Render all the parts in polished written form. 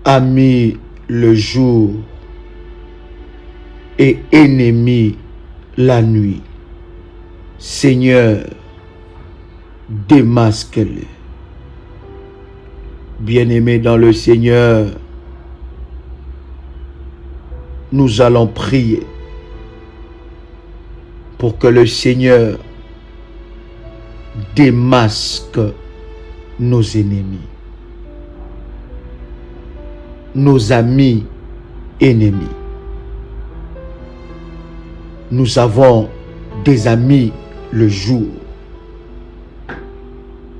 ami le jour et ennemi la nuit. Seigneur, démasque-les. Bien-aimés dans le Seigneur, nous allons prier pour que le Seigneur démasque nos ennemis, nos amis ennemis. Nous avons des amis le jour,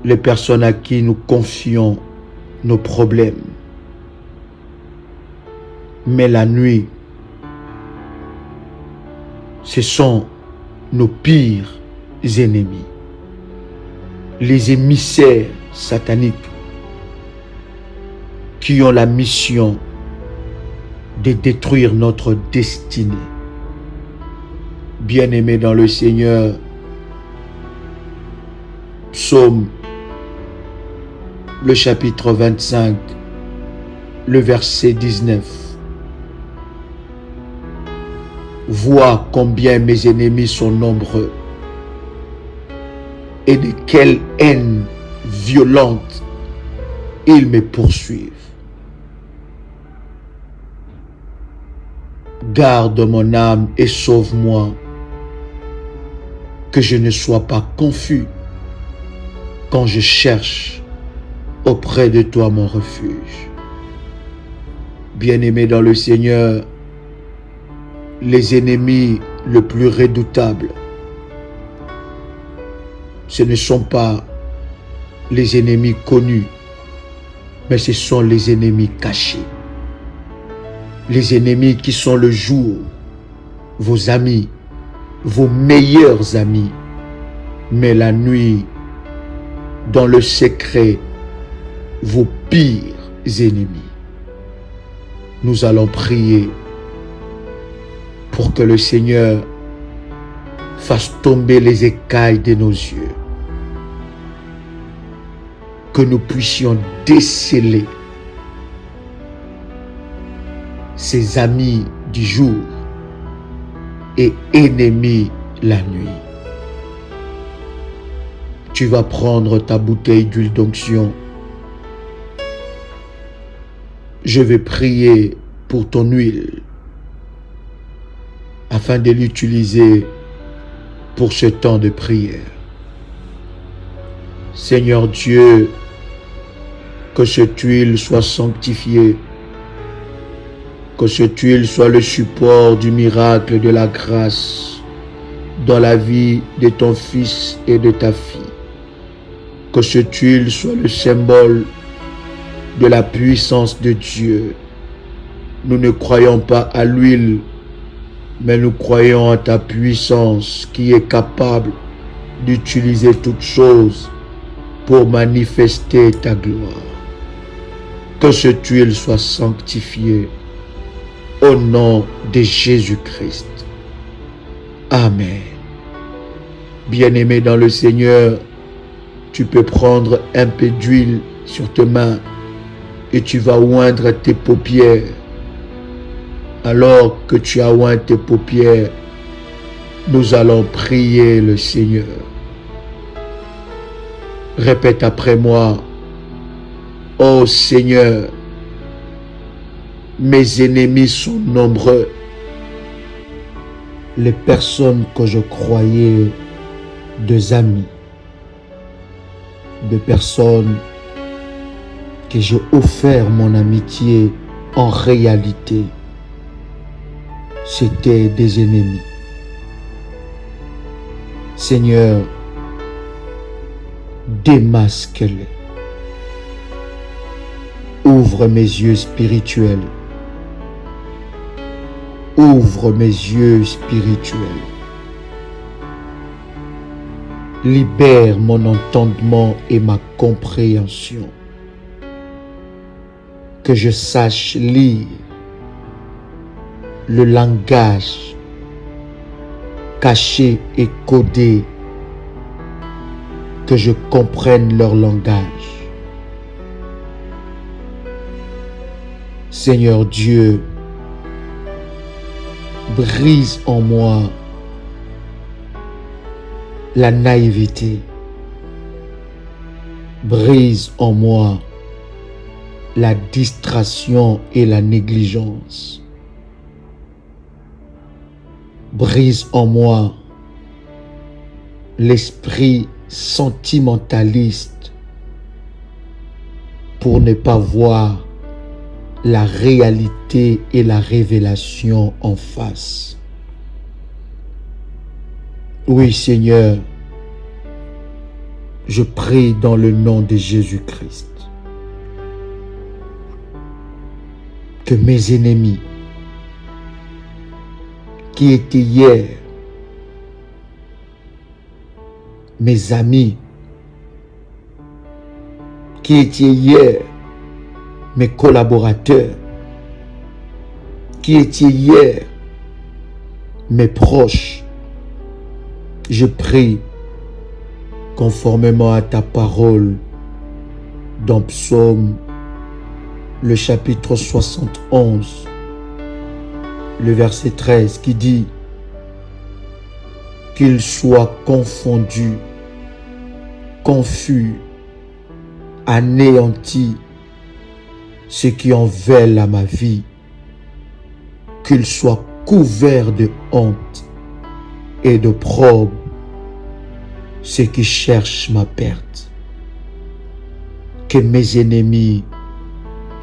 les personnes à qui nous confions nos problèmes. Mais la nuit, ce sont nos pires ennemis, les émissaires sataniques qui ont la mission de détruire notre destinée. Bien-aimés dans le Seigneur, Psaume, le chapitre 25, le verset 19. Vois combien mes ennemis sont nombreux et de quelle haine violente ils me poursuivent. Garde mon âme et sauve-moi, que je ne sois pas confus quand je cherche auprès de toi mon refuge. Bien-aimés dans le Seigneur, les ennemis les plus redoutables, ce ne sont pas les ennemis connus, mais ce sont les ennemis cachés. Les ennemis qui sont le jour, vos amis, vos meilleurs amis, mais la nuit, dans le secret, vos pires ennemis. Nous allons prier pour que le Seigneur fasse tomber les écailles de nos yeux, que nous puissions déceler ces amis du jour et ennemis la nuit. Tu vas prendre ta bouteille d'huile d'onction. Je vais prier pour ton huile afin de l'utiliser pour ce temps de prière. Seigneur Dieu, que cette huile soit sanctifiée, que cette huile soit le support du miracle de la grâce dans la vie de ton fils et de ta fille. Que cette huile soit le symbole de la puissance de Dieu. Nous ne croyons pas à l'huile, mais nous croyons à ta puissance qui est capable d'utiliser toutes choses pour manifester ta gloire. Que cette huile soit sanctifiée au nom de Jésus-Christ. Amen. Bien-aimé dans le Seigneur, tu peux prendre un peu d'huile sur tes mains et tu vas oindre tes paupières. Alors que tu as oint tes paupières, nous allons prier le Seigneur. Répète après moi. Ô Seigneur, mes ennemis sont nombreux. Les personnes que je croyais des amis, des personnes que j'ai offert mon amitié, en réalité, c'étaient des ennemis. Seigneur, démasque-les. Ouvre mes yeux spirituels. Ouvre mes yeux spirituels. Libère mon entendement et ma compréhension. Que je sache lire le langage caché et codé, que je comprenne leur langage. Seigneur Dieu, brise en moi la naïveté. Brise en moi la distraction et la négligence. Brise en moi l'esprit sentimentaliste pour ne pas voir la réalité et la révélation en face. Oui, Seigneur, je prie dans le nom de Jésus-Christ que mes ennemis qui étaient hier mes amis, qui étaient hier mes collaborateurs, qui étaient hier mes proches, je prie conformément à ta parole dans Psaume, le chapitre 71, le verset 13 qui dit qu'ils soient confondus, confus, anéantis, ceux qui en veulent à ma vie, qu'ils soient couverts de honte et d'opprobre, ceux qui cherchent ma perte. Que mes ennemis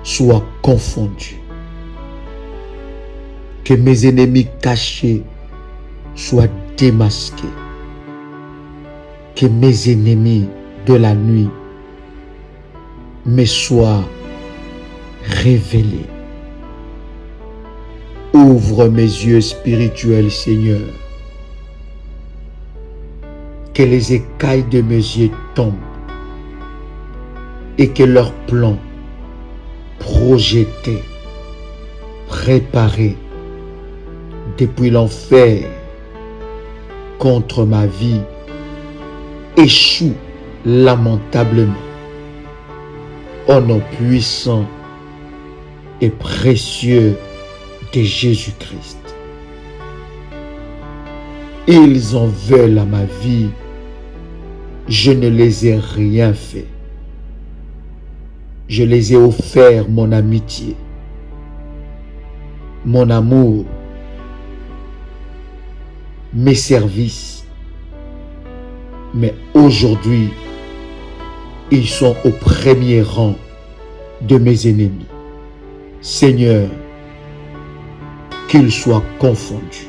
soient confondus. Que mes ennemis cachés soient démasqués. Que mes ennemis de la nuit me soient révélés. Ouvre mes yeux spirituels, Seigneur. Que les écailles de mes yeux tombent et que leurs plans projetés, préparés depuis l'enfer contre ma vie échouent lamentablement. Au nom puissant et précieux de Jésus-Christ. Ils en veulent à ma vie. Je ne les ai rien fait. Je les ai offert mon amitié, mon amour, mes services. Mais aujourd'hui, ils sont au premier rang de mes ennemis. Seigneur, qu'ils soient confondus.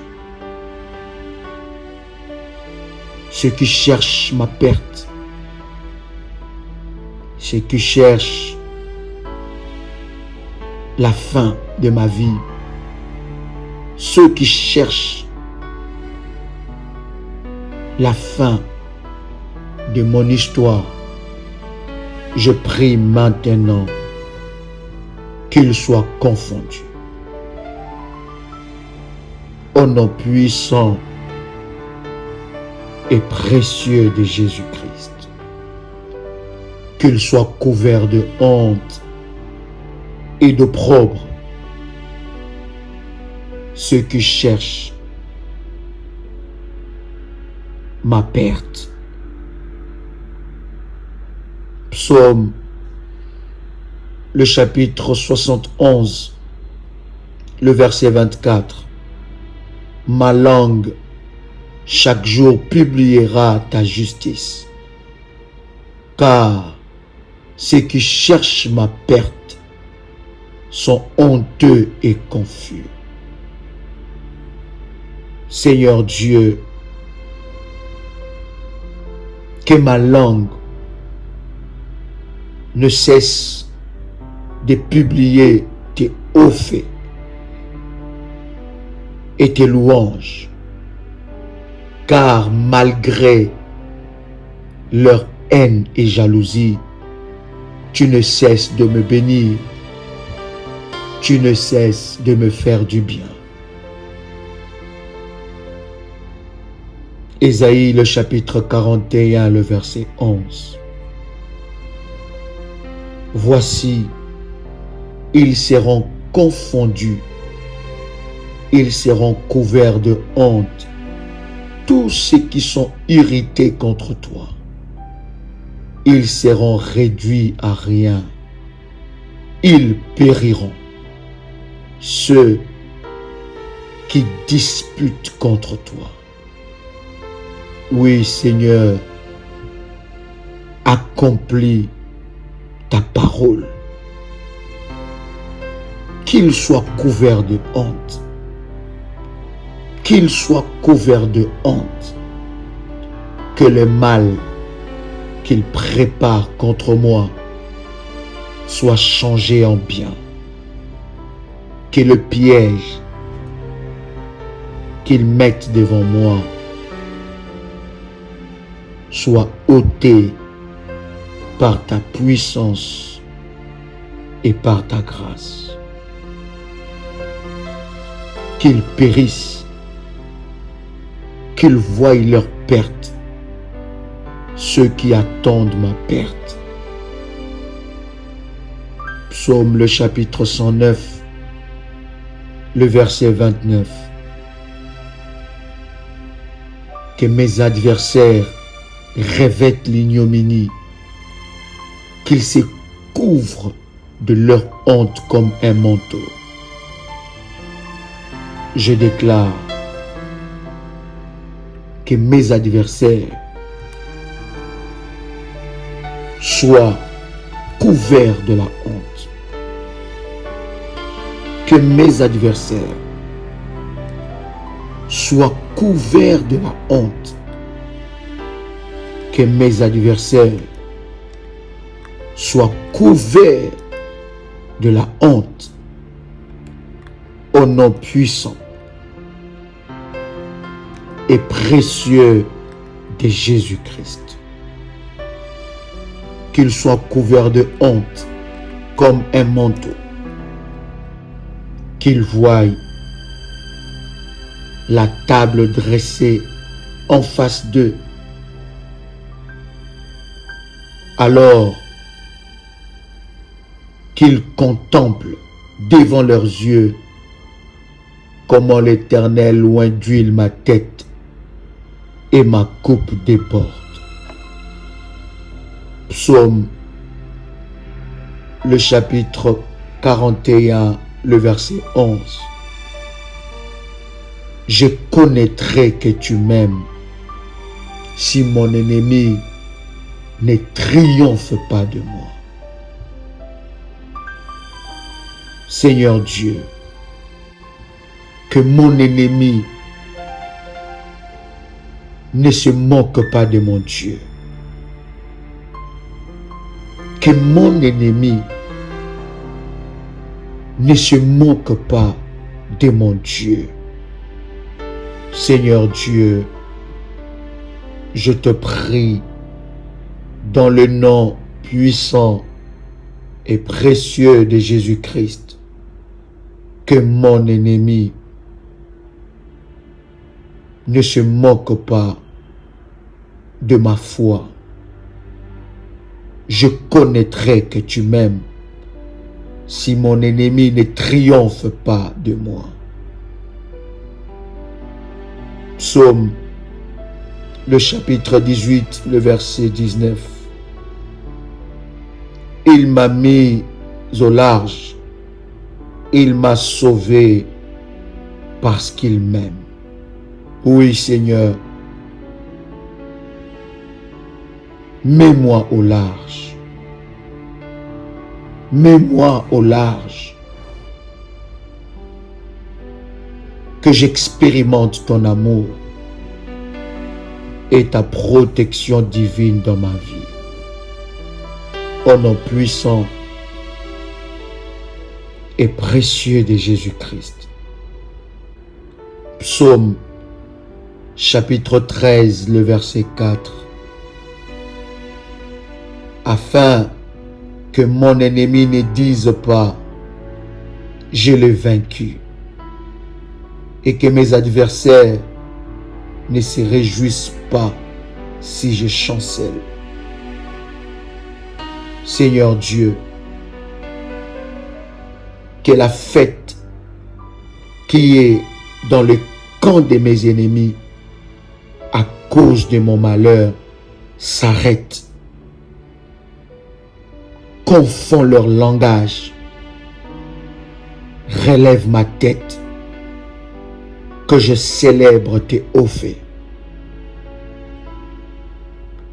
Ceux qui cherchent ma perte, ceux qui cherchent la fin de ma vie, ceux qui cherchent la fin de mon histoire, je prie maintenant qu'ils soient confondus. Au nom puissant et précieux de Jésus-Christ, qu'ils soient couverts de honte et d'opprobre, ceux qui cherchent ma perte. Psaume, le chapitre 71, le verset 24. Ma langue, chaque jour, publiera ta justice, car ceux qui cherchent ma perte sont honteux et confus. Seigneur Dieu, que ma langue ne cesse de publier tes hauts faits et tes louanges, car malgré leur haine et jalousie, tu ne cesses de me bénir, tu ne cesses de me faire du bien. Ésaïe, le chapitre 41, le verset 11. Voici, ils seront confondus. Ils seront couverts de honte, tous ceux qui sont irrités contre toi. Ils seront réduits à rien. Ils périront. Ceux qui disputent contre toi. Oui, Seigneur, accomplis ta parole. Qu'ils soient couverts de honte. Qu'ils soient couverts de honte. Que le mal qu'ils préparent contre moi soit changé en bien. Que le piège qu'ils mettent devant moi soit ôté par ta puissance et par ta grâce. Qu'ils périssent, qu'ils voient leur perte, ceux qui attendent ma perte. Psaume le chapitre 109, le verset 29. Que mes adversaires revêtent l'ignominie, qu'ils se couvrent de leur honte comme un manteau. Je déclare que mes adversaires soient couverts de la honte. Que mes adversaires soient couverts de la honte. Que mes adversaires soient couverts de la honte. Au nom puissant et précieux de Jésus-Christ. Qu'ils soient couverts de honte comme un manteau. Qu'ils voient la table dressée en face d'eux. Alors qu'ils contemplent devant leurs yeux comment l'Éternel loin d'huile ma tête et ma coupe déborde. Psaume, le chapitre 41, le verset 11. Je connaîtrai que tu m'aimes si mon ennemi ne triomphe pas de moi. Seigneur Dieu, que mon ennemi ne se moque pas de mon Dieu. Que mon ennemi ne se moque pas de mon Dieu. Seigneur Dieu, je te prie dans le nom puissant et précieux de Jésus-Christ, que mon ennemi ne se moque pas de ma foi. Je connaîtrai que tu m'aimes si mon ennemi ne triomphe pas de moi. Psaume, le chapitre 18, le verset 19. Il m'a mis au large, il m'a sauvé parce qu'il m'aime. Oui, Seigneur, mets-moi au large. Mets-moi au large. Que j'expérimente ton amour et ta protection divine dans ma vie. Au nom puissant et précieux de Jésus-Christ. Psaume, chapitre 13, le verset 4. Afin que mon ennemi ne dise pas, je l'ai vaincu, et que mes adversaires ne se réjouissent pas si je chancelle. Seigneur Dieu, que la fête qui est dans le camp de mes ennemis à cause de mon malheur s'arrête. Confonds leur langage. Relève ma tête, que je célèbre tes hauts faits.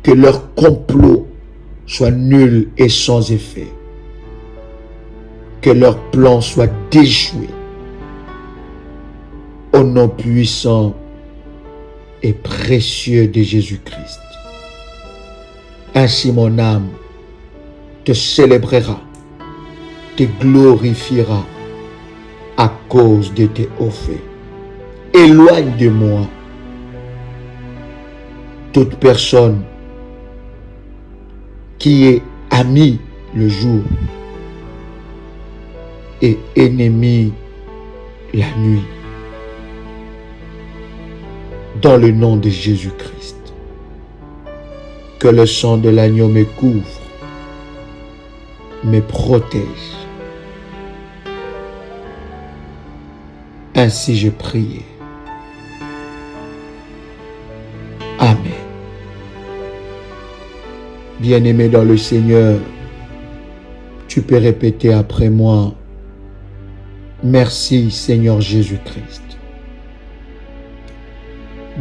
Que leur complot soit nul et sans effet. Que leur plan soit déjoué. Au nom puissant et précieux de Jésus-Christ. Ainsi mon âme te célébrera, te glorifiera à cause de tes hauts faits. Éloigne de moi toute personne qui est ami le jour et ennemi la nuit. Dans le nom de Jésus-Christ, que le sang de l'agneau me couvre, me protège. Ainsi j'ai prié. Amen. Bien-aimé dans le Seigneur, tu peux répéter après moi. Merci Seigneur Jésus-Christ.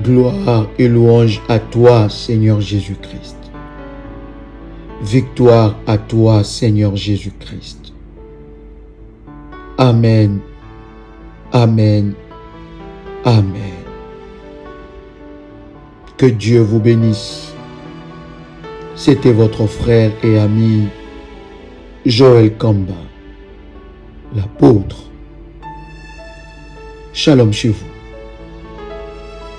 Gloire et louange à toi Seigneur Jésus-Christ. Victoire à toi Seigneur Jésus-Christ. Amen. Amen. Amen. Que Dieu vous bénisse. C'était votre frère et ami Joël Kamba, l'apôtre. Shalom chez vous.